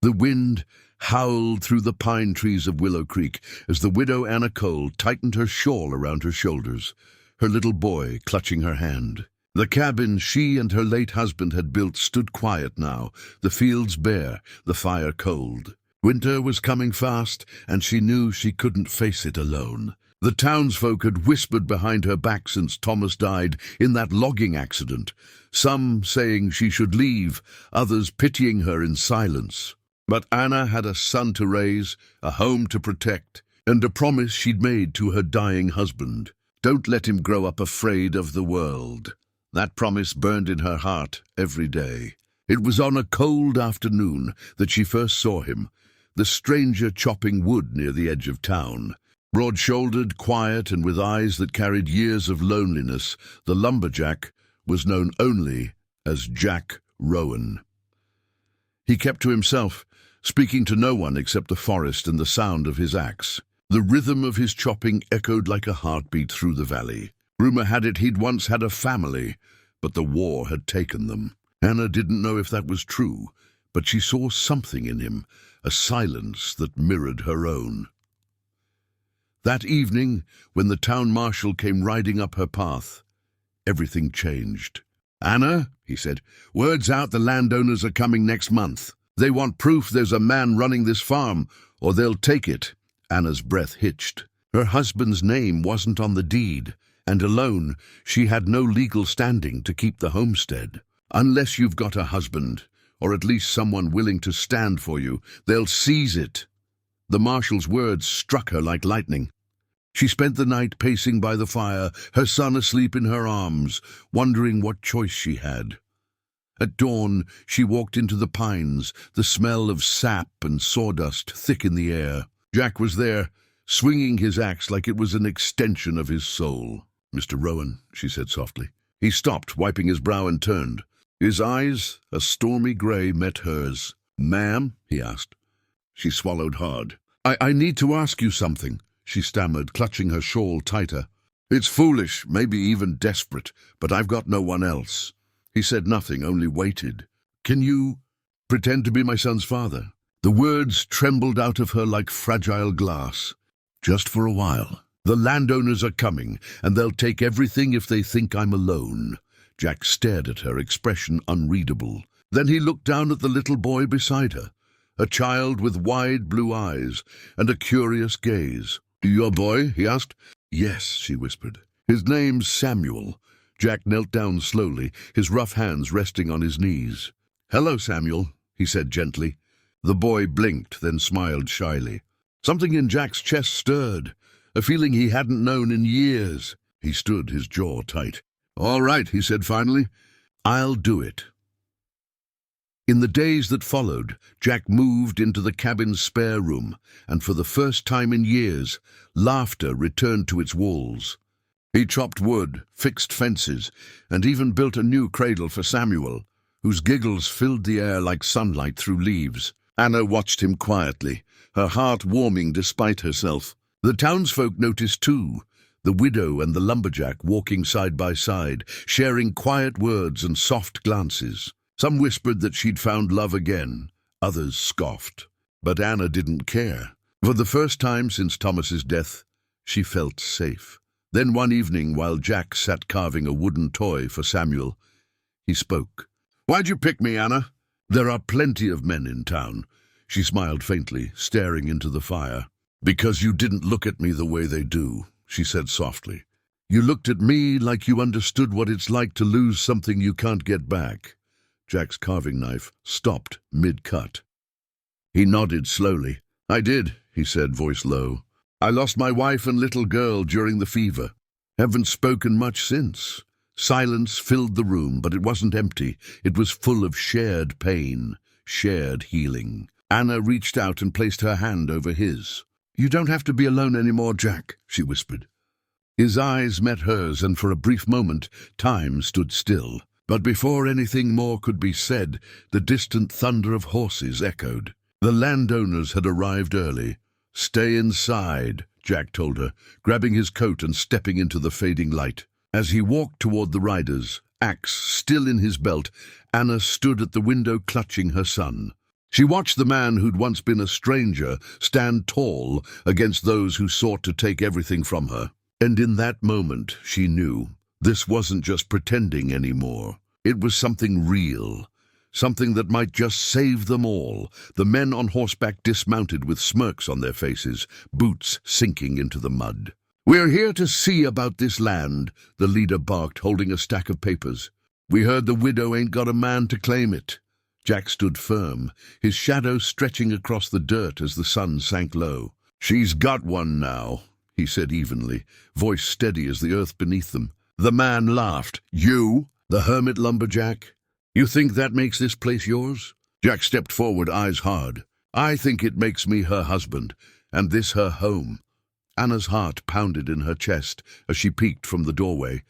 The wind howled through the pine trees of Willow Creek as the widow Anna Cole tightened her shawl around her shoulders, her little boy clutching her hand. The cabin she and her late husband had built stood quiet now, the fields bare, the fire cold. Winter was coming fast, and she knew she couldn't face it alone. The townsfolk had whispered behind her back since Thomas died in that logging accident, some saying she should leave, others pitying her in silence. But Anna had a son to raise, a home to protect, and a promise she'd made to her dying husband. Don't let him grow up afraid of the world. That promise burned in her heart every day. It was on a cold afternoon that she first saw him, the stranger chopping wood near the edge of town. Broad-shouldered, quiet, and with eyes that carried years of loneliness, the lumberjack was known only as Jack Rowan. He kept to himself, speaking to no one except the forest and the sound of his axe. The rhythm of his chopping echoed like a heartbeat through the valley. Rumor had it he'd once had a family, but the war had taken them. Anna didn't know if that was true, but she saw something in him, a silence that mirrored her own. That evening, when the town marshal came riding up her path, everything changed. "Anna," he said, "word's out the landowners are coming next month. They want proof there's a man running this farm, or they'll take it." Anna's breath hitched. Her husband's name wasn't on the deed, and alone she had no legal standing to keep the homestead. Unless you've got a husband, or at least someone willing to stand for you, they'll seize it. The marshal's words struck her like lightning. She spent the night pacing by the fire, her son asleep in her arms, wondering what choice she had. At dawn, she walked into the pines, the smell of sap and sawdust thick in the air. Jack was there, swinging his axe like it was an extension of his soul. "Mr. Rowan," she said softly. He stopped, wiping his brow, and turned. His eyes, a stormy grey, met hers. "Ma'am?" he asked. She swallowed hard. I need to ask you something," she stammered, clutching her shawl tighter. "It's foolish, maybe even desperate, but I've got no one else." He said nothing, only waited. "Can you pretend to be my son's father?" The words trembled out of her like fragile glass. "Just for a while. The landowners are coming, and they'll take everything if they think I'm alone." Jack stared at her, expression unreadable. Then he looked down at the little boy beside her, a child with wide blue eyes and a curious gaze. "Your boy?" he asked. "Yes," she whispered. "His name's Samuel." Jack knelt down slowly, his rough hands resting on his knees. "Hello, Samuel," he said gently. The boy blinked, then smiled shyly. Something in Jack's chest stirred, a feeling he hadn't known in years. He stood, his jaw tight. "All right," he said finally. "I'll do it." In the days that followed, Jack moved into the cabin's spare room, and for the first time in years, laughter returned to its walls. He chopped wood, fixed fences, and even built a new cradle for Samuel, whose giggles filled the air like sunlight through leaves. Anna watched him quietly, her heart warming despite herself. The townsfolk noticed too, the widow and the lumberjack walking side by side, sharing quiet words and soft glances. Some whispered that she'd found love again, others scoffed. But Anna didn't care. For the first time since Thomas's death, she felt safe. Then one evening, while Jack sat carving a wooden toy for Samuel, he spoke. "Why'd you pick me, Anna?" "There are plenty of men in town." She smiled faintly, staring into the fire. "Because you didn't look at me the way they do," she said softly. "You looked at me like you understood what it's like to lose something you can't get back." Jack's carving knife stopped mid-cut. He nodded slowly. "I did," he said, voice low. "I lost my wife and little girl during the fever. Haven't spoken much since." Silence filled the room, but it wasn't empty. It was full of shared pain, shared healing. Anna reached out and placed her hand over his. "You don't have to be alone anymore, Jack," she whispered. His eyes met hers, and for a brief moment, time stood still. But before anything more could be said, the distant thunder of horses echoed. The landowners had arrived early. "Stay inside," Jack told her, grabbing his coat and stepping into the fading light. As he walked toward the riders, axe still in his belt, Anna stood at the window clutching her son. She watched the man who'd once been a stranger stand tall against those who sought to take everything from her. And in that moment, she knew this wasn't just pretending anymore. It was something real, something that might just save them all. The men on horseback dismounted with smirks on their faces, boots sinking into the mud. "We're here to see about this land," the leader barked, holding a stack of papers. "We heard the widow ain't got a man to claim it." Jack stood firm, his shadow stretching across the dirt as the sun sank low. "She's got one now," he said evenly, voice steady as the earth beneath them. The man laughed. "You, the hermit lumberjack? You think that makes this place yours?" Jack stepped forward, eyes hard. "I think it makes me her husband, and this her home." Anna's heart pounded in her chest as she peeked from the doorway.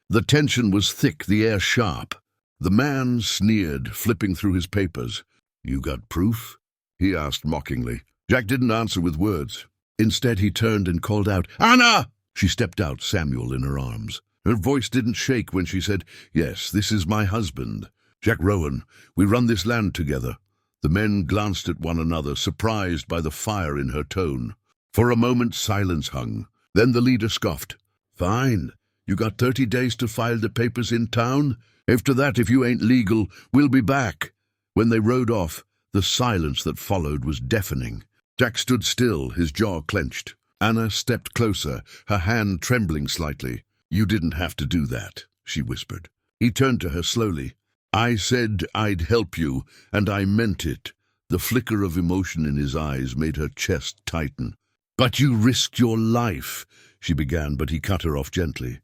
The tension was thick, the air sharp. The man sneered, flipping through his papers. "You got proof?" he asked mockingly. Jack didn't answer with words. Instead, he turned and called out, "Anna!" She stepped out, Samuel in her arms. Her voice didn't shake when she said, "Yes, this is my husband. Jack Rowan, we run this land together." The men glanced at one another, surprised by the fire in her tone. For a moment, silence hung. Then the leader scoffed. "Fine. You got 30 days to file the papers in town. After that, if you ain't legal, we'll be back." When they rode off, the silence that followed was deafening. Jack stood still, his jaw clenched. Anna stepped closer, her hand trembling slightly. "You didn't have to do that," she whispered. He turned to her slowly. "I said I'd help you, and I meant it." The flicker of emotion in his eyes made her chest tighten. "But you risked your life," she began, but he cut her off gently.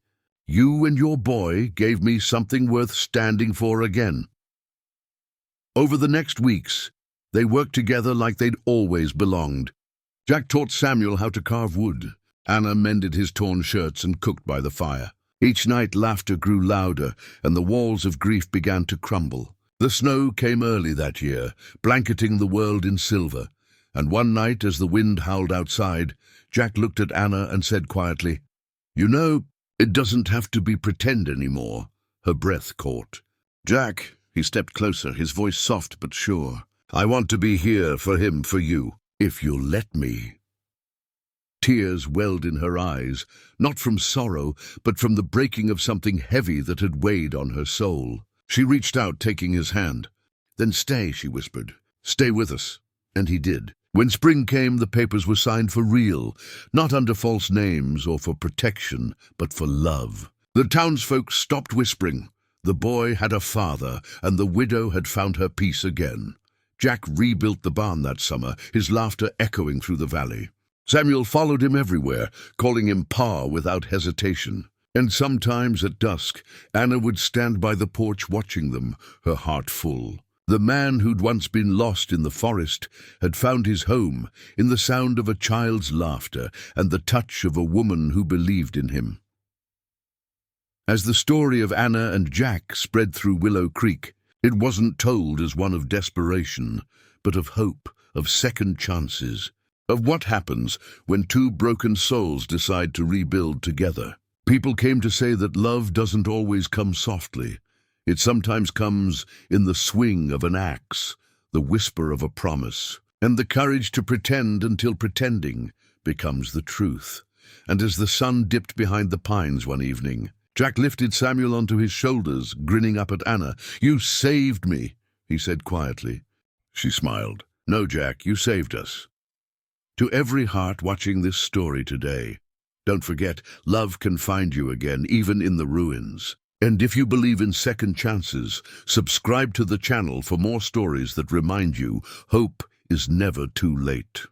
"You and your boy gave me something worth standing for again." Over the next weeks, they worked together like they'd always belonged. Jack taught Samuel how to carve wood. Anna mended his torn shirts and cooked by the fire. Each night laughter grew louder, and the walls of grief began to crumble. The snow came early that year, blanketing the world in silver. And one night, as the wind howled outside, Jack looked at Anna and said quietly, "You know, it doesn't have to be pretend anymore." Her breath caught. "Jack," he stepped closer, his voice soft but sure, "I want to be here for him, for you, if you'll let me." Tears welled in her eyes, not from sorrow, but from the breaking of something heavy that had weighed on her soul. She reached out, taking his hand. "Then stay," she whispered. "Stay with us." And he did. When spring came, the papers were signed for real, not under false names or for protection, but for love. The townsfolk stopped whispering. The boy had a father, and the widow had found her peace again. Jack rebuilt the barn that summer, his laughter echoing through the valley. Samuel followed him everywhere, calling him Pa without hesitation. And sometimes at dusk, Anna would stand by the porch watching them, her heart full. The man who'd once been lost in the forest had found his home in the sound of a child's laughter and the touch of a woman who believed in him. As the story of Anna and Jack spread through Willow Creek, it wasn't told as one of desperation, but of hope, of second chances, of what happens when two broken souls decide to rebuild together. People came to say that love doesn't always come softly. It sometimes comes in the swing of an axe, the whisper of a promise, and the courage to pretend until pretending becomes the truth. And as the sun dipped behind the pines one evening, Jack lifted Samuel onto his shoulders, grinning up at Anna. "You saved me," he said quietly. She smiled. "No, Jack, you saved us." To every heart watching this story today, don't forget, love can find you again, even in the ruins. And if you believe in second chances, subscribe to the channel for more stories that remind you hope is never too late.